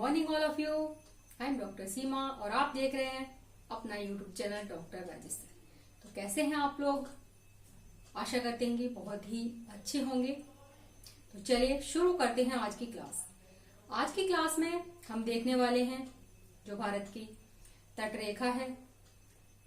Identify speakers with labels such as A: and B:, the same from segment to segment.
A: Morning all of you. I am doctor Seema और आप देख रहे हैं अपना यूट्यूब चैनल डॉक्टर राजेश्वर। तो कैसे हैं आप लोग? आशा करते हैं कि बहुत ही अच्छे होंगे। तो चलिए शुरू करते हैं आज की क्लास। आज की क्लास में हम देखने वाले हैं जो भारत की तटरेखा है,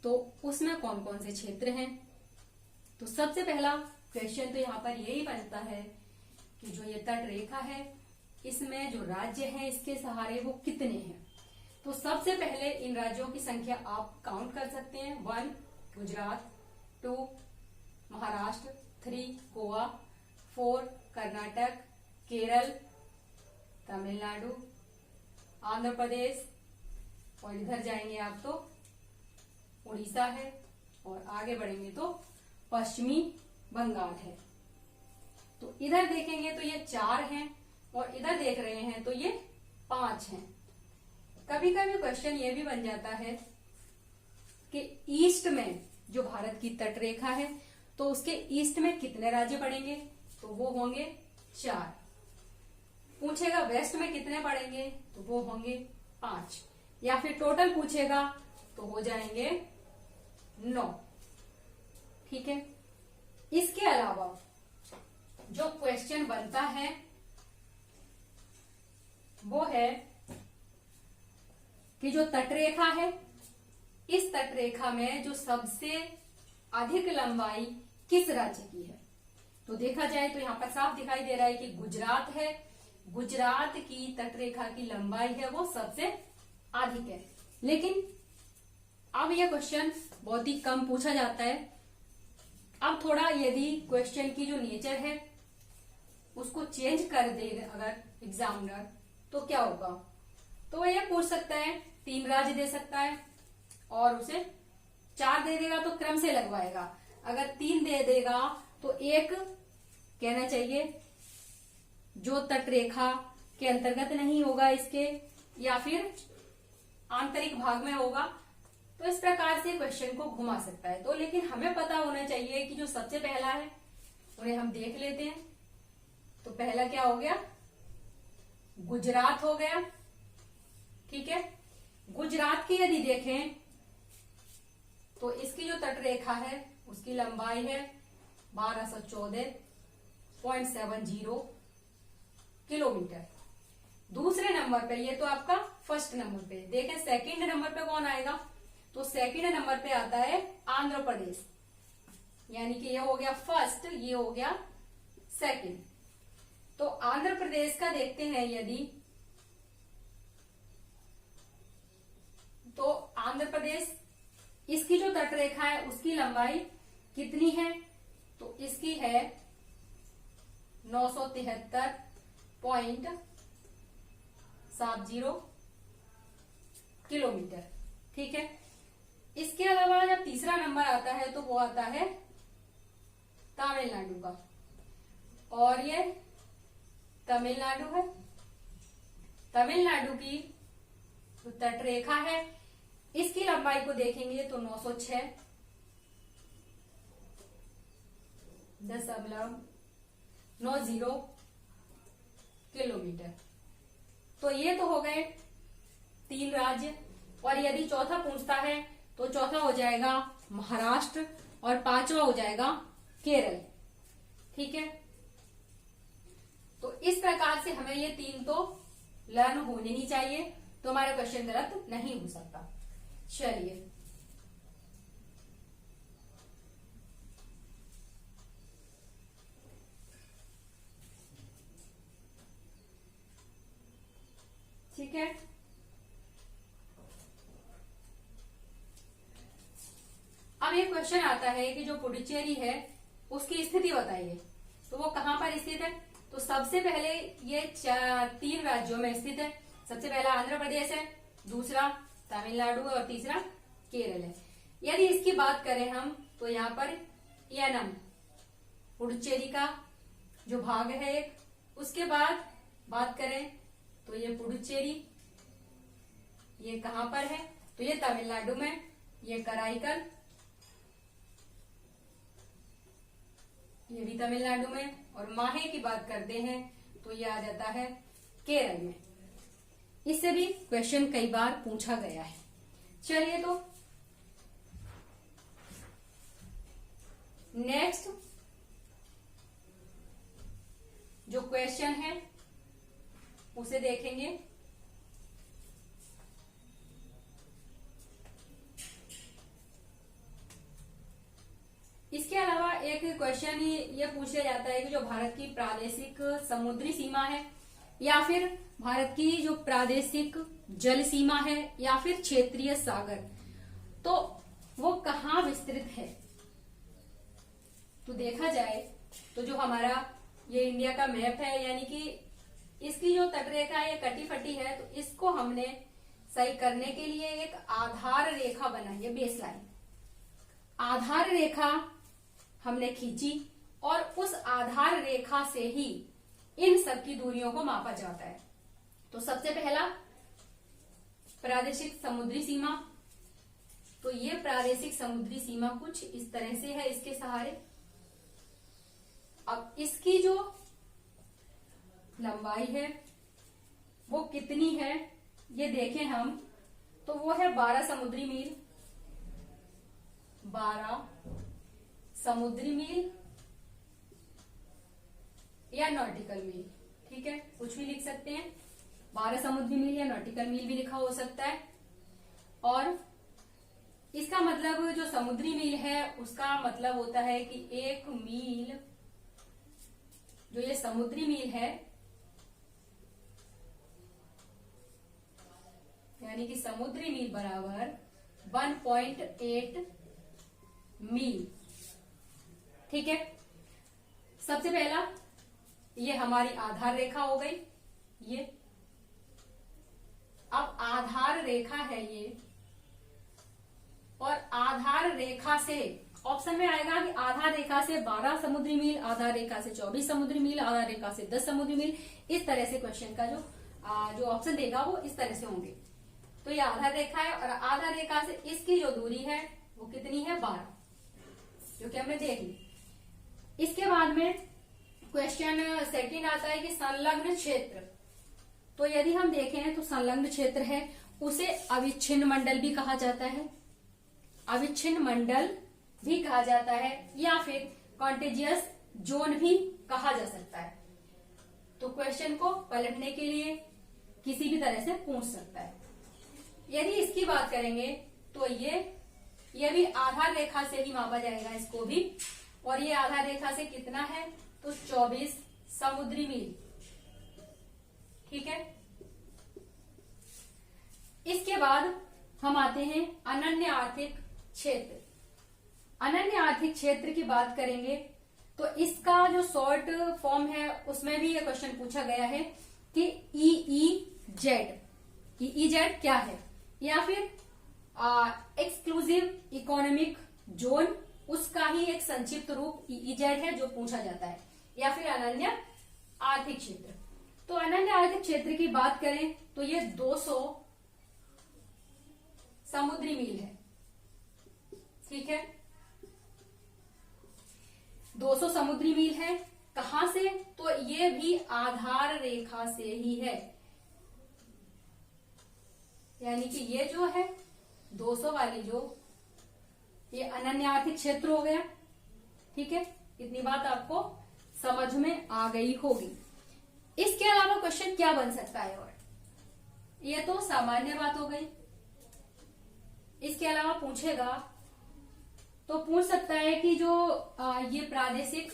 A: तो उसमें कौन कौन से क्षेत्र हैं। तो सबसे पहला क्वेश्चन तो यहाँ पर यही बनता है कि जो ये तटरेखा है इसमें जो राज्य हैं इसके सहारे वो कितने हैं। तो सबसे पहले इन राज्यों की संख्या आप काउंट कर सकते हैं। 1 गुजरात, 2 महाराष्ट्र, 3 गोवा, 4 कर्नाटक, केरल, तमिलनाडु, आंध्र प्रदेश और इधर जाएंगे आप तो उड़ीसा है और आगे बढ़ेंगे तो पश्चिमी बंगाल है। तो इधर देखेंगे तो ये 4 हैं और इधर देख रहे हैं तो ये 5 हैं। कभी कभी क्वेश्चन ये भी बन जाता है कि ईस्ट में जो भारत की तटरेखा है तो उसके ईस्ट में कितने राज्य पड़ेंगे, तो वो होंगे 4। पूछेगा वेस्ट में कितने पड़ेंगे तो वो होंगे 5, या फिर टोटल पूछेगा तो हो जाएंगे 9। ठीक है। इसके अलावा जो क्वेश्चन बनता है वो है कि जो तटरेखा है इस तटरेखा में जो सबसे अधिक लंबाई किस राज्य की है। तो देखा जाए तो यहाँ पर साफ दिखाई दे रहा है कि गुजरात है। गुजरात की तटरेखा की लंबाई है वो सबसे अधिक है। लेकिन अब यह क्वेश्चन बहुत ही कम पूछा जाता है। अब थोड़ा यदि क्वेश्चन की जो नेचर है उसको चेंज कर दे अगर एग्जामिनर तो क्या होगा, तो वह यह पूछ सकता है 3 राज्य दे सकता है और उसे 4 दे देगा तो क्रम से लगवाएगा। अगर 3 दे देगा तो एक कहना चाहिए जो तटरेखा के अंतर्गत नहीं होगा इसके, या फिर आंतरिक भाग में होगा। तो इस प्रकार से क्वेश्चन को घुमा सकता है। तो लेकिन हमें पता होना चाहिए कि जो सबसे पहला है उन्हें हम देख लेते हैं। तो पहला क्या हो गया, गुजरात हो गया। ठीक है। गुजरात की यदि देखें तो इसकी जो तटरेखा है उसकी लंबाई है 1214.70 किलोमीटर। दूसरे नंबर पे, ये तो आपका फर्स्ट नंबर पे, देखें सेकंड नंबर पे कौन आएगा, तो सेकंड नंबर पे आता है आंध्र प्रदेश। यानी कि ये हो गया फर्स्ट, ये हो गया सेकंड। तो आंध्र प्रदेश का देखते हैं यदि, तो आंध्र प्रदेश इसकी जो तटरेखा है उसकी लंबाई कितनी है, तो इसकी है 973.70 किलोमीटर। ठीक है। इसके अलावा जब तीसरा नंबर आता है तो वो आता है तमिलनाडु का, और ये तमिलनाडु है। तमिलनाडु की जो तटरेखा है इसकी लंबाई को देखेंगे तो 906.90 किलोमीटर। तो ये तो हो गए 3 राज्य। और यदि चौथा पूछता है तो चौथा हो जाएगा महाराष्ट्र और 5वां हो जाएगा केरल। ठीक है। तो इस प्रकार से हमें ये 3 तो लर्न होने ही चाहिए, तो हमारा क्वेश्चन गलत नहीं हो सकता। चलिए ठीक है। अब ये क्वेश्चन आता है कि जो पुडुचेरी है उसकी स्थिति बताइए। तो वो कहां पर स्थित है, तो सबसे पहले ये 3 राज्यों में स्थित है। सबसे पहला आंध्र प्रदेश है, दूसरा तमिलनाडु है और तीसरा केरल है। यदि इसकी बात करें हम तो यहाँ पर यानम पुडुचेरी का जो भाग है एक, उसके बाद बात करें तो ये पुडुचेरी ये कहां पर है, तो ये तमिलनाडु में, ये कराईकल ये भी तमिलनाडु में, और माहे की बात करते हैं तो ये आ जाता है केरल में। इससे भी क्वेश्चन कई बार पूछा गया है। चलिए तो नेक्स्ट जो क्वेश्चन है उसे देखेंगे। इसके अलावा एक क्वेश्चन ये पूछा जाता है कि जो भारत की प्रादेशिक समुद्री सीमा है या फिर भारत की जो प्रादेशिक जल सीमा है या फिर क्षेत्रीय सागर, तो वो कहाँ विस्तृत है। तो देखा जाए तो जो हमारा ये इंडिया का मैप है, यानी कि इसकी जो तटरेखा है ये कटी फटी है, तो इसको हमने सही करने के लिए एक आधार रेखा बनाई है, बेस लाइन। आधार रेखा हमने खींची और उस आधार रेखा से ही इन सब की दूरियों को मापा जाता है। तो सबसे पहला प्रादेशिक समुद्री सीमा, तो ये प्रादेशिक समुद्री सीमा कुछ इस तरह से है इसके सहारे। अब इसकी जो लंबाई है वो कितनी है ये देखें हम, तो वो है 12 समुद्री मील। 12 समुद्री मील या नॉटिकल मील, ठीक है, कुछ भी लिख सकते हैं। 12 समुद्री मील या नॉटिकल मील भी लिखा हो सकता है। और इसका मतलब जो समुद्री मील है उसका मतलब होता है कि 1 मील, जो ये समुद्री मील है, यानी कि समुद्री मील बराबर 1.8 मील, ठीक है। सबसे पहला ये हमारी आधार रेखा हो गई। ये अब आधार रेखा है ये, और आधार रेखा से ऑप्शन में आएगा कि आधार रेखा से 12 समुद्री मील, आधार रेखा से 24 समुद्री मील, आधार रेखा से 10 समुद्री मील। इस तरह से क्वेश्चन का जो ऑप्शन देगा वो इस तरह से होंगे। तो ये आधार रेखा है और आधार रेखा से इसकी जो दूरी है वो कितनी है, 12, जो कि हमने देख ली। इसके बाद में क्वेश्चन सेकंड आता है कि संलग्न क्षेत्र। तो यदि हम देखें तो संलग्न क्षेत्र है उसे अविच्छिन्न मंडल भी कहा जाता है, अविच्छिन्न मंडल भी कहा जाता है, या फिर कॉन्टेजियस जोन भी कहा जा सकता है। तो क्वेश्चन को पलटने के लिए किसी भी तरह से पूछ सकता है। यदि इसकी बात करेंगे तो ये भी आधार रेखा से ही मापा जाएगा इसको भी, और ये आधार रेखा से कितना है, तो 24 समुद्री मील, ठीक है। इसके बाद हम आते हैं अनन्य आर्थिक क्षेत्र। अनन्य आर्थिक क्षेत्र की बात करेंगे तो इसका जो शॉर्ट फॉर्म है उसमें भी ये क्वेश्चन पूछा गया है कि EEZ क्या है, या फिर एक्सक्लूसिव इकोनॉमिक जोन, उसका ही एक संक्षिप्त रूप EEZ है जो पूछा जाता है, या फिर अनन्य आर्थिक क्षेत्र। तो अनन्य आर्थिक क्षेत्र की बात करें तो ये 200 समुद्री मील है, ठीक है। 200 समुद्री मील है, कहां से, तो ये भी आधार रेखा से ही है, यानी कि ये जो है 200 वाली जो ये अनन्य आर्थिक क्षेत्र हो गया, ठीक है। इतनी बात आपको समझ में आ गई होगी। इसके अलावा क्वेश्चन क्या बन सकता है, और ये तो सामान्य बात हो गई। इसके अलावा पूछेगा तो पूछ सकता है कि जो ये प्रादेशिक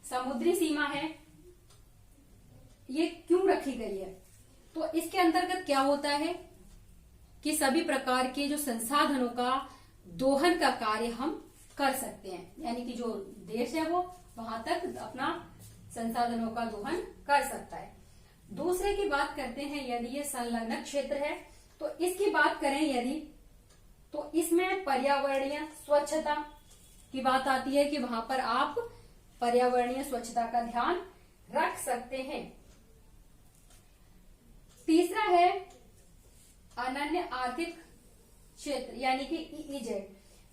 A: समुद्री सीमा है ये क्यों रखी गई है। तो इसके अंतर्गत क्या होता है कि सभी प्रकार के जो संसाधनों का दोहन का कार्य हम कर सकते हैं, यानी कि जो देश है वो वहां तक अपना संसाधनों का दोहन कर सकता है। दूसरे की बात करते हैं, यदि ये संलग्न क्षेत्र है तो इसकी बात करें यदि, तो इसमें पर्यावरणीय स्वच्छता की बात आती है कि वहां पर आप पर्यावरणीय स्वच्छता का ध्यान रख सकते हैं। तीसरा है अनन्य आर्थिक क्षेत्र, यानी कि EEZ।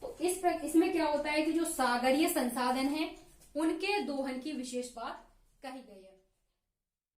A: तो इसमें क्या होता है कि जो सागरीय संसाधन है उनके दोहन की विशेष बात कही गई है।